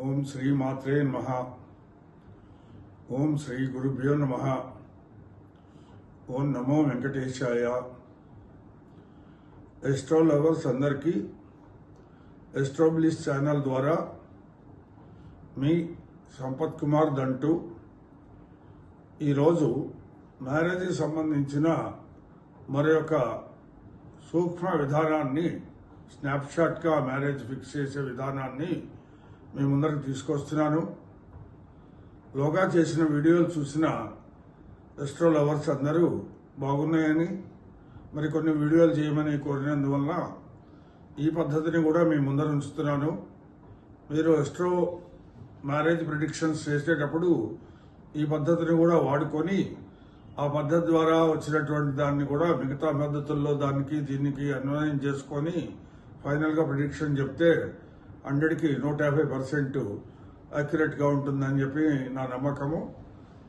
ఓం శ్రీ మాత్రే నమః. ఓం శ్రీ గురుభ్యో నమః. ఓం నమో వెంకటేశాయ. ఎస్ట్రో లవర్స్ అందరికీ ఎస్ట్రోబ్లిస్ ఛానల్ ద్వారా మీ సంపత్ కుమార్ దంటూ ఈరోజు మ్యారేజ్కి సంబంధించిన మరొక సూక్ష్మ విధానాన్ని, స్నాప్షాట్గా మ్యారేజ్ ఫిక్స్ చేసే విధానాన్ని మీ ముందరికి తీసుకొస్తున్నాను. లోగా చేసిన వీడియోలు చూసిన ఎస్ట్రో లవర్స్ అందరూ బాగున్నాయని, మరికొన్ని వీడియోలు చేయమని కోరినందువల్ల ఈ పద్ధతిని కూడా మీ ముందర ఉంచుతున్నాను. మీరు ఎస్ట్రో మ్యారేజ్ ప్రిడిక్షన్స్ చేసేటప్పుడు ఈ పద్ధతిని కూడా వాడుకొని ఆ పద్ధతి ద్వారా వచ్చినటువంటి దాన్ని కూడా మిగతా పద్ధతుల్లో దానికి దీనికి అన్వయం చేసుకొని ఫైనల్గా ప్రిడిక్షన్ చెప్తే 100కి 150% అక్యురేట్గా ఉంటుందని చెప్పి నా నమ్మకము.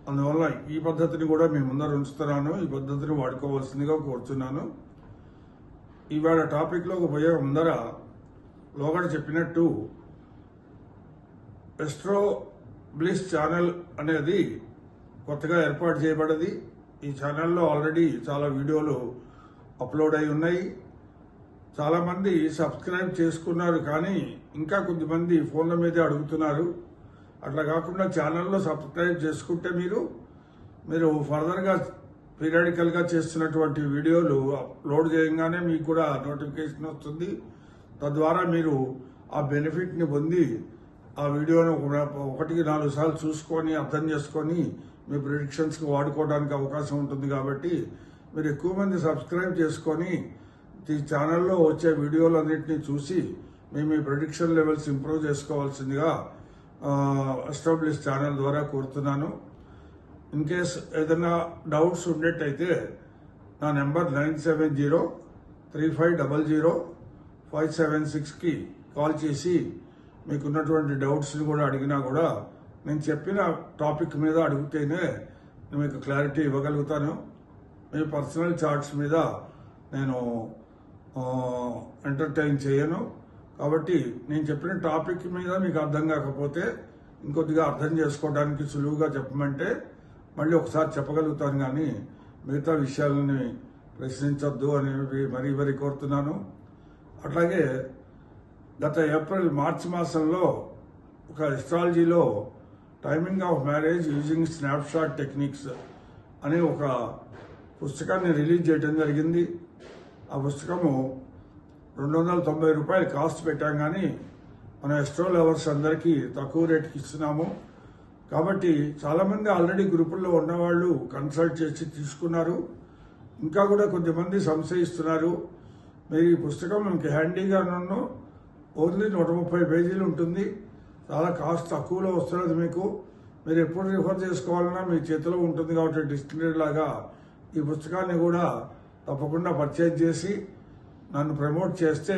అందువల్ల ఈ పద్ధతిని కూడా మీ ముందర ఉంచుతున్నాను. ఈ పద్ధతిని వాడుకోవాల్సిందిగా కోరుతున్నాను. ఇవాళ టాపిక్లోకి పోయే ముందర లోగడ చెప్పినట్టు ఎస్ట్రో బ్లిస్ ఛానల్ అనేది కొత్తగా ఏర్పాటు చేయబడింది. ఈ ఛానల్లో ఆల్రెడీ చాలా వీడియోలు అప్లోడ్ అయి ఉన్నాయి. చాలామంది సబ్స్క్రైబ్ చేసుకున్నారు, కానీ ఇంకా కొద్దిమంది ఫోన్ల మీదే అడుగుతున్నారు. అట్లా కాకుండా ఛానల్లో సబ్స్క్రైబ్ చేసుకుంటే మీరు ఫర్దర్గా పీరియాడికల్గా చేస్తున్నటువంటి వీడియోలు అప్లోడ్ చేయగానే మీకు కూడా నోటిఫికేషన్ వస్తుంది. తద్వారా మీరు ఆ బెనిఫిట్ని పొంది ఆ వీడియోను 1-4 సార్లు చూసుకొని అర్థం చేసుకొని మీ ప్రిడిక్షన్స్కి వాడుకోవడానికి అవకాశం ఉంటుంది. కాబట్టి మీరు ఎక్కువ మంది సబ్స్క్రైబ్ చేసుకొని ఈ ఛానల్లో వచ్చే వీడియోలన్నింటినీ చూసి మీ ప్రిడిక్షన్ లెవెల్స్ ఇంప్రూవ్ చేసుకోవాల్సిందిగా ఎస్టాబ్లిష్ ఛానల్ ద్వారా కోరుతున్నాను. ఇన్ కేస్ ఏదైనా డౌట్స్ ఉండేట్టయితే నా నెంబర్ 9703500576కి కాల్ చేసి మీకున్నటువంటి డౌట్స్ని కూడా అడిగినా కూడా నేను చెప్పిన టాపిక్ మీద అడిగితేనే మీకు క్లారిటీ ఇవ్వగలుగుతాను. మీ పర్సనల్ చార్ట్స్ మీద నేను ఎంటర్టైన్ చేయను. కాబట్టి నేను చెప్పిన టాపిక్ మీద మీకు అర్థం కాకపోతే ఇంకొద్దిగా అర్థం చేసుకోవడానికి సులువుగా చెప్పమంటే మళ్ళీ ఒకసారి చెప్పగలుగుతాను, కానీ మిగతా విషయాలని ప్రశ్నించొద్దు అని మరీ కోరుతున్నాను. అట్లాగే గత మార్చి మాసంలో ఒక ఎస్ట్రాలజీలో timing of marriage using snapshot techniques అనే ఒక పుస్తకాన్ని రిలీజ్ చేయడం జరిగింది. ఆ పుస్తకము 290 రూపాయలు కాస్ట్ పెట్టాం, కానీ మన ఎస్ట్రో లవర్స్ అందరికీ తక్కువ రేటుకి ఇస్తున్నాము. కాబట్టి చాలామంది ఆల్రెడీ గ్రూపుల్లో ఉన్నవాళ్ళు కన్సల్ట్ చేసి తీసుకున్నారు. ఇంకా కూడా కొంతమంది సంశయిస్తున్నారు. మీరు ఈ పుస్తకం మీకు హ్యాండీగాను ఓన్లీ 130 పేజీలు ఉంటుంది. చాలా కాస్ట్ తక్కువలో వస్తున్నది. మీరు ఎప్పుడు రిఫర్ చేసుకోవాలన్నా మీ చేతిలో ఉంటుంది. కాబట్టి డిస్ప్లే లాగా ఈ పుస్తకాన్ని కూడా తప్పకుండా పర్చేజ్ చేసి నన్ను ప్రమోట్ చేస్తే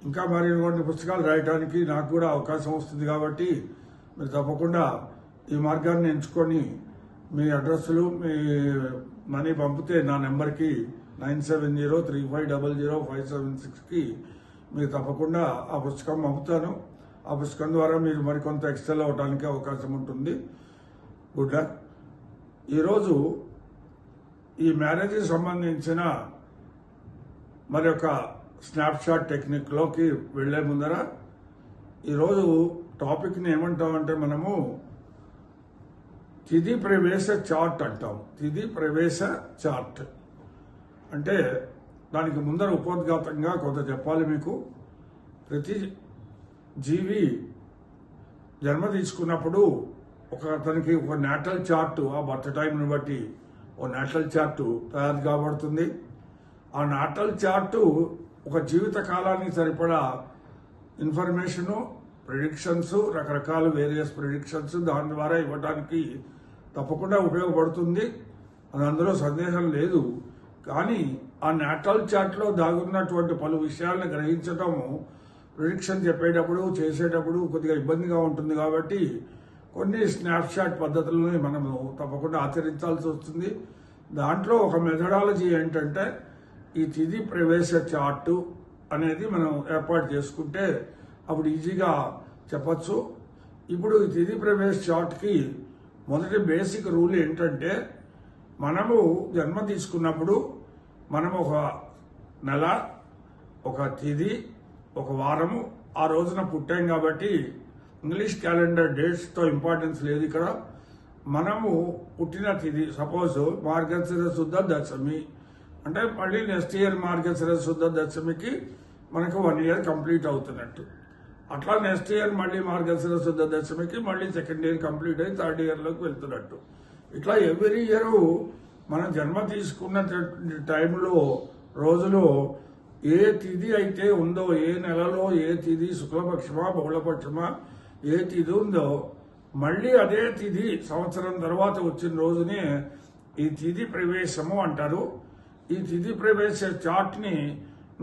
ఇంకా మరిన్ని పుస్తకాలు రాయడానికి నాకు కూడా అవకాశం వస్తుంది. కాబట్టి మీరు తప్పకుండా ఈ మార్గాన్ని ఎంచుకొని మీ అడ్రస్లు, మీ మనీ పంపితే నా నెంబర్కి 9703500576కి మీరు తప్పకుండా ఆ పుస్తకం పంపుతాను. ఆ పుస్తకం ద్వారా మీరు మరికొంత ఎక్స్టెల్ అవ్వడానికి అవకాశం ఉంటుంది. Good luck. ఈరోజు ఈ మ్యారేజ్కి సంబంధించిన మరొక స్నాప్షాట్ టెక్నిక్లోకి వెళ్లే ముందర ఈరోజు టాపిక్ని ఏమంటామంటే మనము తిథి ప్రవేశ చార్ట్ అంటాం. తిథి ప్రవేశ చార్ట్ అంటే దానికి ముందర ఉపోద్ఘాతంగా కొంత చెప్పాలి మీకు. ప్రతి జీవి జన్మ తీసుకున్నప్పుడు అతనికి ఒక నేటల్ చార్టు, ఆ బర్త్ టైంని బట్టి ఓ నేటల్ చార్టు తయారు కాబడుతుంది. ఆ నేటల్ చార్టు ఒక జీవిత కాలానికి సరిపడా ఇన్ఫర్మేషను, ప్రిడిక్షన్స్, రకరకాల వేరియస్ ప్రిడిక్షన్స్ దాని ద్వారా ఇవ్వడానికి తప్పకుండా ఉపయోగపడుతుంది. అది అందులో సందేహం లేదు. కానీ ఆ నేటల్ చార్ట్లో దాగున్నటువంటి పలు విషయాలను గ్రహించటము ప్రిడిక్షన్ చెప్పేటప్పుడు చేసేటప్పుడు కొద్దిగా ఇబ్బందిగా ఉంటుంది. కాబట్టి కొన్ని స్నాప్షాట్ పద్ధతులను మనము తప్పకుండా ఆచరించాల్సి వస్తుంది. దాంట్లో ఒక మెథడాలజీ ఏంటంటే ఈ తిథి ప్రవేశ చార్టు అనేది మనం ఏర్పాటు చేసుకుంటే అప్పుడు ఈజీగా చెప్పచ్చు. ఇప్పుడు ఈ తిథి ప్రవేశ చార్ట్కి మొదటి బేసిక్ రూల్ ఏంటంటే, మనము జన్మ తీసుకున్నప్పుడు మనం ఒక నెల, ఒక తిథి, ఒక వారము ఆ రోజున పుట్టాం కాబట్టి ఇంగ్లీష్ క్యాలెండర్ డేట్స్తో ఇంపార్టెన్స్ లేదు ఇక్కడ. మనము పుట్టిన తిథి సపోజ్ మార్గశిర శుద్ధ దశమి అంటే మళ్ళీ నెక్స్ట్ ఇయర్ మార్గశిర శుద్ధ దశమికి మనకు 1 year కంప్లీట్ అవుతున్నట్టు. అట్లా నెక్స్ట్ ఇయర్ మళ్ళీ మార్గశిర శుద్ధ దశమికి మళ్ళీ సెకండ్ ఇయర్ కంప్లీట్ అయ్యి థర్డ్ ఇయర్లోకి వెళ్తున్నట్టు. ఇట్లా ఎవ్రీ ఇయర్ మనం జన్మ తీసుకున్న టైంలో రోజులో ఏ తిథి అయితే ఉందో, ఏ నెలలో ఏ తిథి శుక్లపక్షమా బహుళపక్షమా ఏ తిథి ఉందో మళ్ళీ అదే తిథి సంవత్సరం తర్వాత వచ్చిన రోజునే ఈ తిథి ప్రవేశము అంటారు. ఈ తిథి ప్రవేశ చార్ట్ని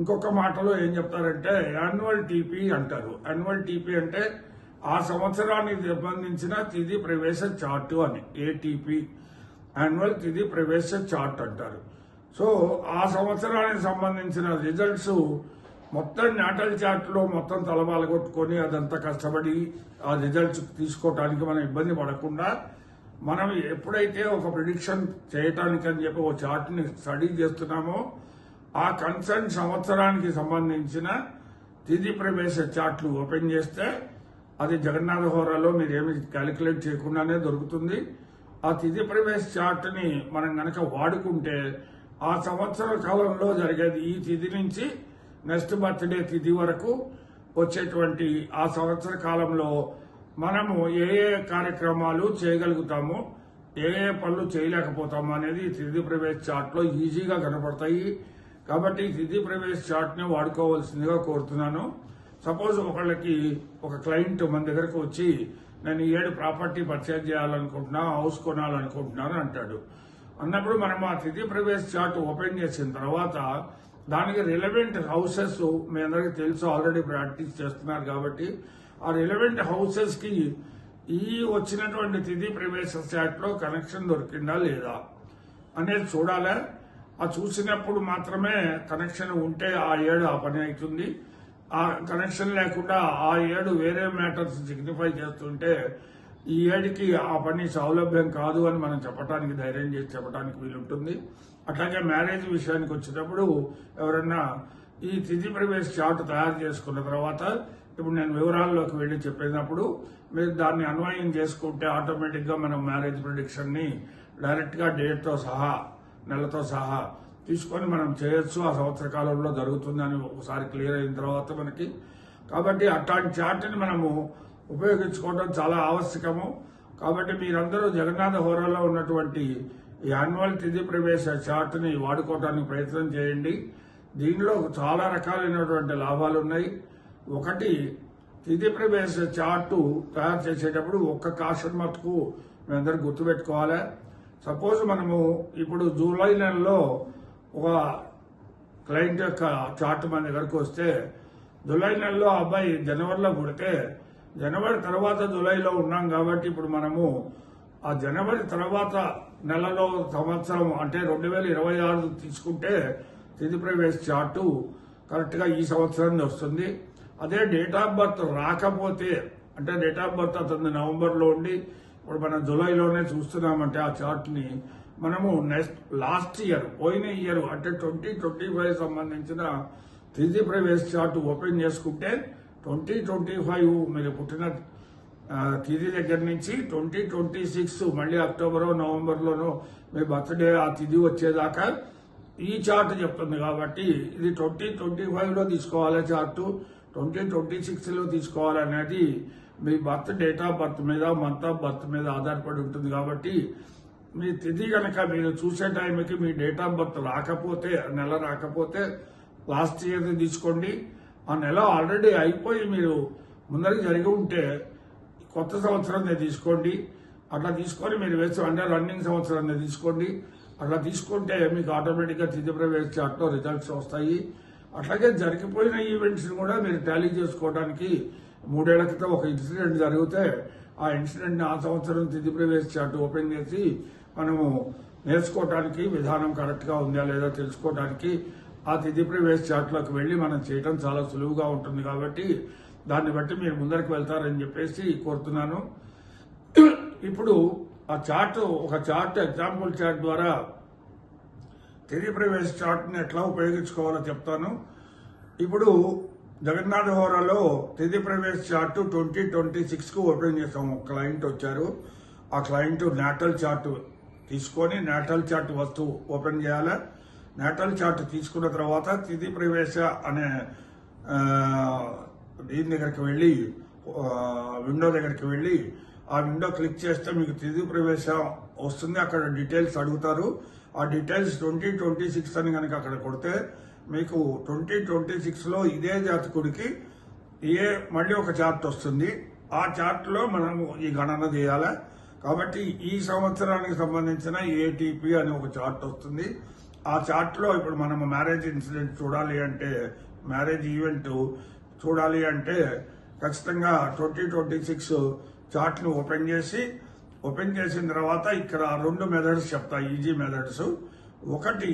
ఇంకొక మాటలో ఏం చెప్తారంటే యాన్యువల్ టీపీ అంటారు. యాన్యువల్ టీపీ అంటే ఆ సంవత్సరానికి సంబంధించిన తిథి ప్రవేశ చార్టు అని, ఏటీపీ యాన్యువల్ తిథి ప్రవేశ చార్ట్ అంటారు. సో ఆ సంవత్సరానికి సంబంధించిన రిజల్ట్స్ మొత్తం నాటల్ చార్ట్లో మొత్తం తలబాలగొట్టుకొని అదంతా కష్టపడి ఆ రిజల్ట్స్ తీసుకోవటానికి మనం ఇబ్బంది పడకుండా, మనం ఎప్పుడైతే ఒక ప్రిడిక్షన్ చేయటానికి అని చెప్పి ఒక చార్ట్ని స్టడీ చేస్తున్నామో ఆ కన్సర్న్ సంవత్సరానికి సంబంధించిన తిథి ప్రవేశ చార్ట్లు ఓపెన్ చేస్తే అది జగన్నాథ హోరాలో మీరేమి క్యాలిక్యులేట్ చేయకుండానే దొరుకుతుంది. ఆ తిథి ప్రవేశ చార్ట్ని మనం గనక వాడుకుంటే ఆ సంవత్సర కాలంలో జరిగేది ఈ తిథి నుంచి నెక్స్ట్ బర్త్డే తిథి వరకు వచ్చేటువంటి ఆ సంవత్సర కాలంలో మనము ఏ ఏ కార్యక్రమాలు చేయగలుగుతాము, ఏ ఏ పనులు చేయలేకపోతాము అనేది ఈ తిథి ప్రవేశ చార్ట్లో ఈజీగా కనపడతాయి. కాబట్టి ఈ తిథి ప్రవేశ చార్ట్ని వాడుకోవాల్సిందిగా కోరుతున్నాను. సపోజ్ ఒకళ్ళకి ఒక క్లయింట్ మన దగ్గరకు వచ్చి నేను ఈ ఏడు ప్రాపర్టీ పర్చేజ్ చేయాలనుకుంటున్నా, హౌస్ కొనాలనుకుంటున్నాను అంటాడు. అన్నప్పుడు మనం ఆ తిథి ప్రవేశ చార్ట్ ఓపెన్ చేసిన తర్వాత దానికి రిలవెంట్ హౌసెస్ మీ అందరికీ తెలుసు, ఆల్రెడీ ప్రాక్టీస్ చేస్తున్నారు కాబట్టి ఆ రిలవెంట్ హౌసెస్ కి ఈ వచ్చినటువంటి తిథి ప్రవేశ చార్ట్లో కనెక్షన్ దొరికిందా లేదా అనేది చూడాలి. ఆ చూసినప్పుడు మాత్రమే కనెక్షన్ ఉంటే ఆ ఏడు ఆ పని అవుతుంది. ఆ కనెక్షన్ లేకుండా ఆ ఏడు వేరే మ్యాటర్స్ సిగ్నిఫై చేస్తుంటే ఈ ఏడికి ఆ పని సౌలభ్యం కాదు అని మనం చెప్పడానికి, ధైర్యం చేసి చెప్పడానికి వీలుంటుంది. అట్లాగే మ్యారేజ్ విషయానికి వచ్చేటప్పుడు ఎవరన్నా ఈ తిథి ప్రవేశ చార్ట్ తయారు చేసుకున్న తర్వాత ఇప్పుడు నేను వివరాల్లోకి వెళ్లి చెప్పినప్పుడు మీరు దాన్ని అన్వయం చేసుకుంటే ఆటోమేటిక్గా మనం మ్యారేజ్ ప్రిడిక్షన్ని డైరెక్ట్గా డేట్తో సహా నెలతో సహా తీసుకొని మనం చేయొచ్చు. ఆ సంవత్సర కాలంలో జరుగుతుందని ఒకసారి క్లియర్ అయిన తర్వాత మనకి. కాబట్టి అట్లాంటి చార్ట్ని మనము ఉపయోగించుకోవడం చాలా ఆవశ్యకము. కాబట్టి మీరందరూ జగన్నాథ హోరాలో ఉన్నటువంటి యాన్యువల్ తిథి ప్రవేశ చార్ట్ని వాడుకోవడానికి ప్రయత్నం చేయండి. దీనిలో చాలా రకాలైనటువంటి లాభాలు ఉన్నాయి. ఒకటి, తిథి ప్రవేశ చార్టు తయారు చేసేటప్పుడు ఒక్క కాషన్ మటుకు మేమందరూ గుర్తుపెట్టుకోవాలి. సపోజ్ మనము ఇప్పుడు జూలై నెలలో ఒక క్లయింట్ యొక్క చార్ట్ మన దగ్గరకు వస్తే జూలై నెలలో అబ్బాయి జనవరిలో పుడితే జనవరి తర్వాత జూలైలో ఉన్నాం కాబట్టి ఇప్పుడు మనము ఆ జనవరి తర్వాత నెలలో సంవత్సరం అంటే 2026 తీసుకుంటే తిథి ప్రవేశ చార్టు కరెక్ట్గా ఈ సంవత్సరం వస్తుంది. అదే డేట్ ఆఫ్ బర్త్ రాకపోతే అంటే డేట్ ఆఫ్ బర్త్ అతను నవంబర్లో ఉండి ఇప్పుడు మనం జూలైలోనే చూస్తున్నామంటే ఆ చార్ట్ని మనము లాస్ట్ ఇయర్ పోయిన ఇయర్ అంటే 2025 సంబంధించిన తిథి ప్రవేశ చార్ట్ ఓపెన్ చేసుకుంటే 2025 మీరు పుట్టిన తిథి దగ్గర నుంచి 2026 మళ్ళీ అక్టోబరో నవంబర్లోనో మీ బర్త్డే ఆ తిథి వచ్చేదాకా ఈ చార్ట్ చెప్తుంది. కాబట్టి ఇది 2025లో తీసుకోవాలి చార్టు, 2026లో తీసుకోవాలనేది మీ బర్త్ డేట్ ఆఫ్ బర్త్ మీద, మంత్ ఆఫ్ బర్త్ మీద ఆధారపడి ఉంటుంది. కాబట్టి మీ తిథి కనుక మీరు చూసే టైంకి మీ డేట్ ఆఫ్ బర్త్ రాకపోతే, నెల రాకపోతే లాస్ట్ ఇయర్ తీసుకోండి. ఆ నెల ఆల్రెడీ అయిపోయి మీరు ముందరికి జరిగి ఉంటే కొత్త సంవత్సరాన్ని తీసుకోండి. అట్లా తీసుకొని మీరు వేసి అంటే రన్నింగ్ సంవత్సరాన్ని తీసుకోండి. అట్లా తీసుకుంటే మీకు ఆటోమేటిక్గా తిథి ప్రవేశ చార్ట్లో రిజల్ట్స్ వస్తాయి. అట్లాగే జరిగిపోయిన ఈవెంట్స్ని కూడా మీరు టాలీ చేసుకోవడానికి 3 ఏళ్ల క్రితం ఒక ఇన్సిడెంట్ జరిగితే ఆ ఇన్సిడెంట్ని ఆ సంవత్సరం తిథి ప్రవేశ చార్ట్ ఓపెన్ చేసి మనము నేర్చుకోవడానికి విధానం కరెక్ట్గా ఉందా లేదా తెలుసుకోవడానికి ఆ తిథి ప్రవేశ చార్ట్లోకి వెళ్ళి మనం చేయడం చాలా సులువుగా ఉంటుంది. కాబట్టి దాన్ని బట్టి మీరు ముందరికి వెళ్తారని చెప్పేసి కోరుతున్నాను. ఇప్పుడు ఆ చార్ట్, ఒక చార్ట్, ఎగ్జాంపుల్ చార్ట్ ద్వారా తిథి ప్రవేశ చార్ట్ని ఎట్లా ఉపయోగించుకోవాలో చెప్తాను. ఇప్పుడు జగన్నాథ హోరాలో తిథి ప్రవేశ చార్ట్ 2026కు ఓపెన్ చేసాము. క్లయింట్ వచ్చారు, ఆ క్లయింట్ నాటల్ చార్ట్ తీసుకొని నాటల్ చార్ట్ వస్తువు ఓపెన్ చేయాలి. నాటల్ చార్ట్ తీసుకున్న తర్వాత తిథి ప్రవేశ అనే దీని దగ్గరికి వెళ్ళి, విండో దగ్గరికి వెళ్ళి ఆ విండో క్లిక్ చేస్తే మీకు తిథి ప్రవేశం వస్తుంది. అక్కడ డీటెయిల్స్ అడుగుతారు. ఆ డీటెయిల్స్ 2026 అని కనుక అక్కడ కొడితే మీకు 2026లో ఇదే జాతకుడికి మళ్ళీ ఒక చార్ట్ వస్తుంది. ఆ చార్ట్లో మనము ఈ గణన చేయాలి. కాబట్టి ఈ సంవత్సరానికి సంబంధించిన ఏటీపీ అని ఒక చార్ట్ వస్తుంది. ఆ చార్ట్లో ఇప్పుడు మనము మ్యారేజ్ ఇన్సిడెంట్ చూడాలి అంటే, మ్యారేజ్ ఈవెంట్ చూడాలి అంటే ఖచ్చితంగా 2026 చార్ట్ని ఓపెన్ చేసిన తర్వాత ఇక్కడ 2 మెథడ్స్ చెప్తా, ఈజీ మెథడ్స్. ఒకటి,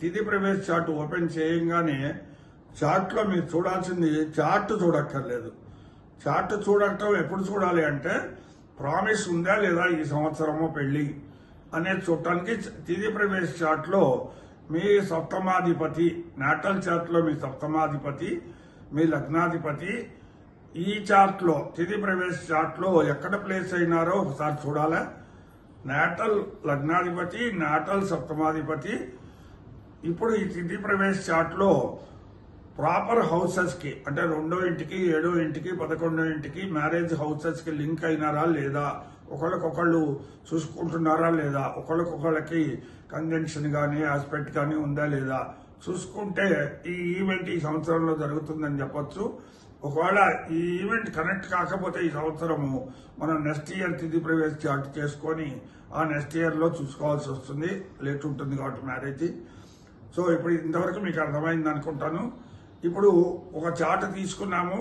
తిథి ప్రవేశ చార్ట్ ఓపెన్ చేయంగానే చార్ట్లో మీరు చూడాల్సింది చార్ట్ చూడక్కర్లేదు. చార్ట్ చూడటం ఎప్పుడు చూడాలి అంటే, ప్రామిస్ ఉందా లేదా ఈ సంవత్సరమో పెళ్లి అనేది చూడటానికి తిథి ప్రవేశ చార్ట్లో మీ సప్తమాధిపతి, నాటల్ చార్ట్లో మీ సప్తమాధిపతి, మీ లగ్నాధిపతి ఈ చార్ట్లో, తిథి ప్రవేశ చార్ట్లో ఎక్కడ ప్లేస్ అయినారో ఒకసారి చూడాలా. నాటల్ లగ్నాధిపతి, నాటల్ సప్తమాధిపతి. ఇప్పుడు ఈ తిథి ప్రవేశ చార్ట్లో ప్రాపర్ హౌసెస్ కి, అంటే 2వ ఇంటికి, 7వ ఇంటికి, 11వ ఇంటికి మ్యారేజ్ హౌసెస్ కి లింక్ అయినారా లేదా, ఒకళ్ళకొకళ్ళు చూసుకుంటున్నారా లేదా, ఒకళ్ళకొకళ్ళకి కన్జంక్షన్ కానీ ఆస్పెక్ట్ కానీ ఉందా లేదా చూసుకుంటే ఈ ఈవెంట్ ఈ సంవత్సరంలో జరుగుతుందని చెప్పొచ్చు. ఒకవేళ ఈ ఈవెంట్ కనెక్ట్ కాకపోతే ఈ సంవత్సరము మనం నెక్స్ట్ ఇయర్ తిథి ప్రవేశ చార్ట్ చేసుకొని ఆ నెక్స్ట్ ఇయర్లో చూసుకోవాల్సి వస్తుంది. లేట్ ఉంటుంది కాబట్టి మ్యారేజ్. సో ఇప్పుడు ఇంతవరకు మీకు అర్థమైంది అనుకుంటాను. ఇప్పుడు ఒక చార్ట్ తీసుకున్నాము.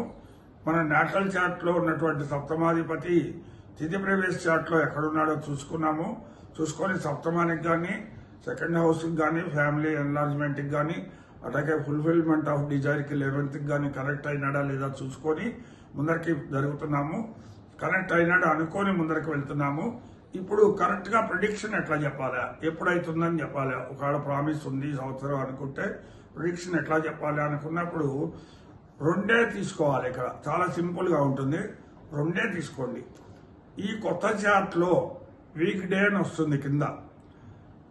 మన నేషనల్ చార్ట్లో ఉన్నటువంటి సప్తమాధిపతి తిథి ప్రవేశ చార్ట్లో ఎక్కడున్నాడో చూసుకొని సప్తమానికి కానీ, సెకండ్ హౌస్కి కానీ, ఫ్యామిలీ ఎన్లార్జ్మెంట్కి కానీ, అలాగే ఫుల్ఫిల్మెంట్ ఆఫ్ డిజైర్కి 11కి కానీ కనెక్ట్ అయినాడా లేదా చూసుకొని ముందరికి జరుగుతున్నాము. కనెక్ట్ అయినాడు అనుకొని ముందరికి వెళ్తున్నాము. ఇప్పుడు కరెక్ట్గా ప్రిడిక్షన్ ఎట్లా చెప్పాలా, ఎప్పుడైతుందని చెప్పాలి. ఒకవేళ ప్రామిస్ ఉంది సంవత్సరం అనుకుంటే ప్రిడిక్షన్ ఎట్లా చెప్పాలి అనుకున్నప్పుడు 2 తీసుకోవాలి. ఇక్కడ చాలా సింపుల్గా ఉంటుంది. 2 తీసుకోండి. ఈ కొత్త చార్ట్లో వీక్ డే అని వస్తుంది కింద.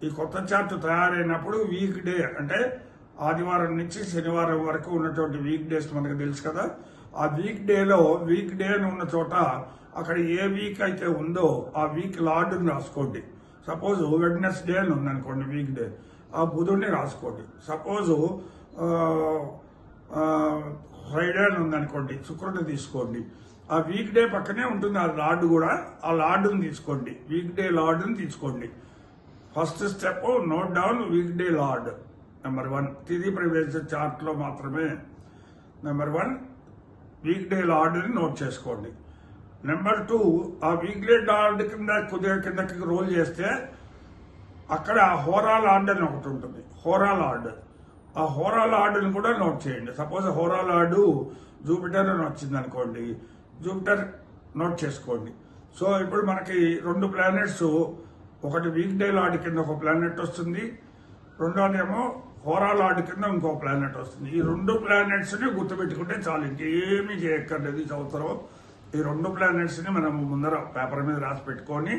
ఈ కొత్త చార్ట్ తయారైనప్పుడు వీక్ డే అంటే ఆదివారం నుంచి శనివారం వరకు ఉన్నటువంటి వీక్ డేస్ మనకు తెలుసు కదా. ఆ వీక్ డే అని ఉన్న చోట అక్కడ ఏ వీక్ అయితే ఉందో ఆ వీక్ లార్డ్ని రాసుకోండి. సపోజ్ వెడ్నెస్డే అని ఉందనుకోండి వీక్ డే, ఆ బుధుడిని రాసుకోండి. సపోజ్ ఫ్రైడే అని ఉందనుకోండి, శుక్రుడిని తీసుకోండి. ఆ వీక్ డే పక్కనే ఉంటుంది ఆ లార్డ్ కూడా, ఆ లార్డ్ని తీసుకోండి. వీక్ డే లార్డ్ని తీసుకోండి. First step note down week day lord. Number 1 తిథి ప్రవేశ చార్ట్లో మాత్రమే నెంబర్ 1 వీక్ డే లార్డ్ని నోట్ చేసుకోండి. నెంబర్ 2 ఆ వీక్ డే లార్డ్ కిందకి రోల్ చేస్తే అక్కడ హోరా లార్డ్ అని ఒకటి ఉంటుంది. హోరా లార్డ్, ఆ హోరా లార్డ్ని కూడా నోట్ చేయండి. సపోజ్ హోరా లార్డు జూపిటర్ అని వచ్చింది అనుకోండి, జూపిటర్ నోట్ చేసుకోండి. సో ఇప్పుడు మనకి 2 ప్లానెట్స్, ఒకటి వీక్ డే లార్డ్ కింద ఒక ప్లానెట్ వస్తుంది, రెండోదేమో హోరా లార్డ్ కింద ఇంకో ప్లానెట్ వస్తుంది. ఈ 2 ప్లానెట్స్ని గుర్తుపెట్టుకుంటే చాలు, ఇంకేమీ చేయక్కర్లేదు. ఈ సంవత్సరం ఈ 2 ప్లానెట్స్ని మనం ముందర పేపర్ మీద రాసి పెట్టుకొని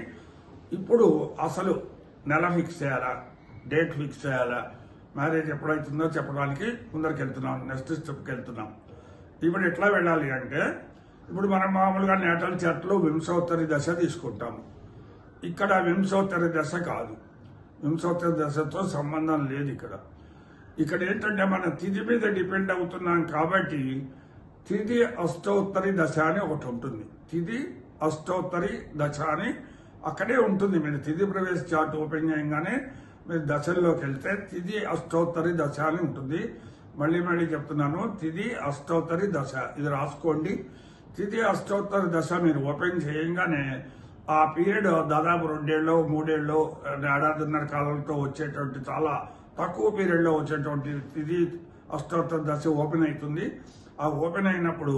ఇప్పుడు అసలు నెల ఫిక్స్ చేయాలా, డేట్ ఫిక్స్ చేయాలా, మ్యారేజ్ ఎప్పుడైతుందో చెప్పడానికి ముందరికి వెళ్తున్నాం, నెక్స్ట్ స్టెప్కి వెళ్తున్నాం. ఇప్పుడు ఎట్లా వెళ్ళాలి అంటే, ఇప్పుడు మనం మామూలుగా నేటల్ చార్ట్లో వింశోత్తరి దశ తీసుకుంటాము. ఇక్కడ వింశోత్తరి దశ కాదు, వింశోత్తరి దశతో సంబంధం లేదు. ఇక్కడ ఏంటంటే మనం తిథి మీద డిపెండ్ అవుతున్నాం కాబట్టి తిథి అష్టోత్తరి దశ అని ఒకటి ఉంటుంది. తిథి అష్టోత్తరి దశ అని అక్కడే ఉంటుంది. మీరు తిథి ప్రవేశ చార్ట్ ఓపెన్ చేయగానే మీరు దశల్లోకి వెళ్తే తిథి అష్టోత్తరి దశ అని ఉంటుంది. మళ్ళీ చెప్తున్నాను, తిథి అష్టోత్తరి దశ, ఇది రాసుకోండి. తిథి అష్టోత్తరి దశ మీరు ఓపెన్ చేయగానే ఆ పీరియడ్ దాదాపు 2 ఏళ్ళు 3 ఏళ్ళు ఏడాదిన్నర కాలంతో వచ్చేటువంటి చాలా తక్కువ పీరియడ్లో వచ్చేటువంటి తిథి అష్టోత్తర దశ ఓపెన్ అవుతుంది. ఆ ఓపెన్ అయినప్పుడు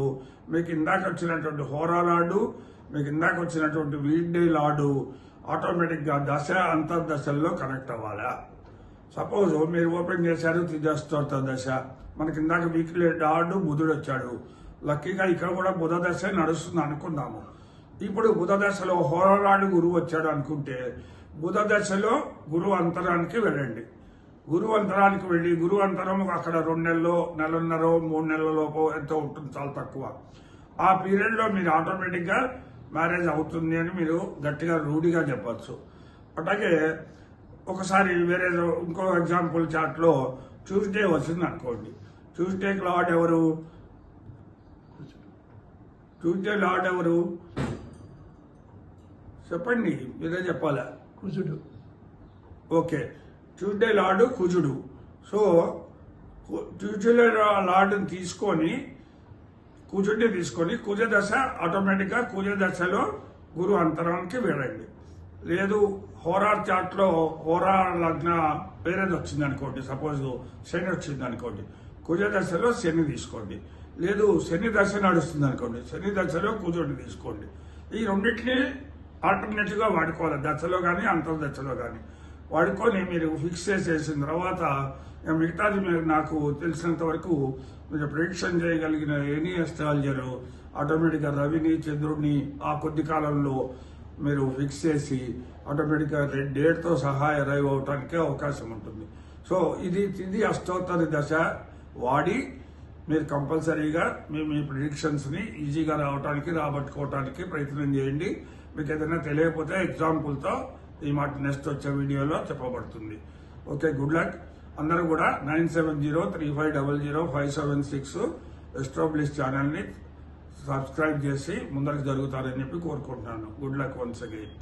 మీకు ఇందాక వచ్చినటువంటి హోరా లార్డు, మీకు ఇందాక వచ్చినటువంటి వీక్ డే లార్డు ఆటోమేటిక్గా దశ అంతర్దశల్లో కనెక్ట్ అవ్వాలా. సపోజ్ మీరు ఓపెన్ చేశారు త్రిజస్తోత్ర దశ, మనకి ఇందాక వీక్లీ లార్డు బుధుడు వచ్చాడు. లక్కీగా ఇక్కడ కూడా బుధ దశ నడుస్తుంది అనుకుందాము. ఇప్పుడు బుధ దశలో హోరా లార్డు గురువు వచ్చాడు అనుకుంటే బుధ దశలో గురువు అంతరానికి వెళ్ళండి. గురువు అంతరానికి వెళ్ళి గురువు అంతరం అక్కడ 2 నెలలు, నెలన్నర, 3 నెలల లోపు ఎంతో ఉంటుంది, చాలా తక్కువ. ఆ పీరియడ్లో మీరు ఆటోమేటిక్గా మ్యారేజ్ అవుతుంది అని మీరు గట్టిగా రూఢిగా చెప్పచ్చు. అట్లాగే ఒకసారి వేరే ఇంకో ఎగ్జాంపుల్ చార్ట్లో ట్యూస్డే వచ్చింది అనుకోండి. ట్యూస్డేకి లార్డ్ ఎవరు? ట్యూస్డే లార్డ్ ఎవరు చెప్పండి, మీరే చెప్పాలా? కుజుడు. ఓకే, ట్యూస్డే లార్డు కుజుడు. సో ట్యూస్డే లార్డుని తీసుకొని కుజుడిని తీసుకొని కుజ దశ ఆటోమేటిక్గా కుజ దశలో గురు అంతరానికి వెళ్ళండి. లేదు హోరా చార్ట్లో హోరా లగ్న పేరేది వచ్చింది అనుకోండి, సపోజ్ శని వచ్చింది అనుకోండి, కుజ దశలో శని తీసుకోండి. లేదు శని దశ నడుస్తుంది అనుకోండి, శని దశలో కుజుడిని తీసుకోండి. ఈ రెండింటినీ ఆల్టర్నేటివ్గా వాడుకోవాలి, దశలో కానీ అంతర్దశలో కానీ వాడుకొని మీరు ఫిక్స్ చేసేసిన తర్వాత మిగతాది మీరు నాకు తెలిసినంత వరకు మీరు ప్రిడిక్షన్ చేయగలిగిన ఎనీ అస్ట్రాలజరు ఆటోమేటిక్గా రవిని చంద్రుడిని ఆ కొద్ది కాలంలో మీరు ఫిక్స్ చేసి ఆటోమేటిక్గా డేట్తో సహా అరైవ్ అవటానికి అవకాశం ఉంటుంది. సో ఇది అష్టోత్తర దశ వాడి మీరు కంపల్సరీగా మీ ప్రిడిక్షన్స్ని ఈజీగా రాబట్టుకోవటానికి ప్రయత్నం చేయండి. మీకు ఏదైనా తెలియకపోతే ఎగ్జాంపుల్తో ఈ మాట నెక్స్ట్ వచ్చే వీడియోలో చెప్పబడుతుంది. Okay, good luck. అందరూ కూడా 9703500576 ఎస్ట్రోబ్లిస్ ఛానల్ని సబ్స్క్రైబ్ చేసి ముందరికి జరుగుతారని చెప్పి కోరుకుంటున్నాను. Good luck once again.